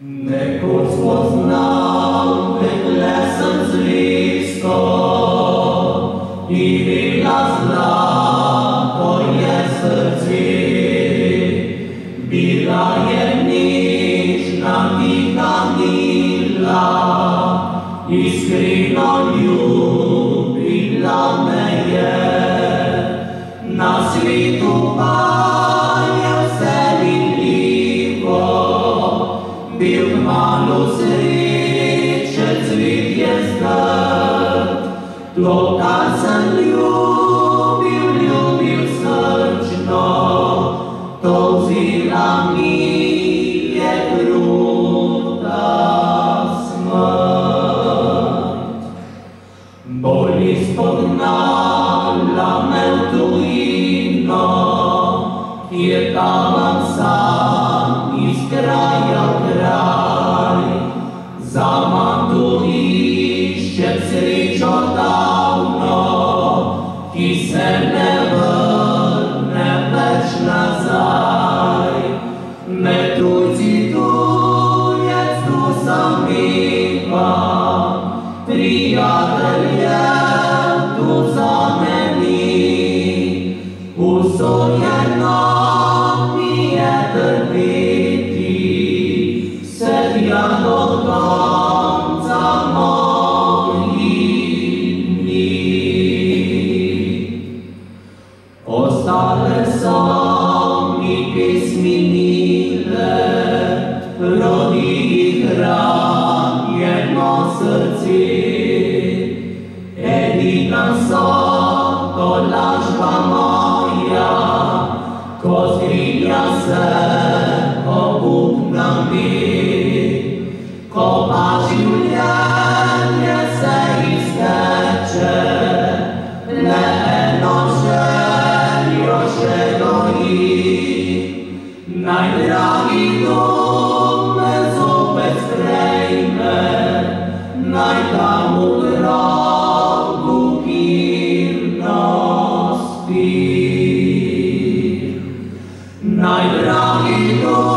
Nekoć poznał wyklesem z blisko i wylazła to jest serce. Bila je nižna tiha mila, iskreno ljubila me je. Na svijetu pa je vse minljivo, bil kmalu sreče, cvet je zgrt. To, kar sem ljubil, ljubil srčno, to vzela mi je kruta smrt. Bolj spognala me v tujino, kjer tavam sam iz kraja v kraj. Zaman tu iščem srečo davno, ki se ne vrne več nazaj. Med tujci tujec tu sameva, prijateljev tu zame ni. Usojeno mi je trpeti, vse tja do konca mojih dni. Ostale so mi pesmi mile, rodi jih ranjeno srce. Edina so tolažba moja, ko zgrinja se obupna mi. Ko pa življenje se izteče, le eno željo še goji. Naj dragi dom me zopet sprejme, naj tam v grobu mirno spi. Naj dragi dom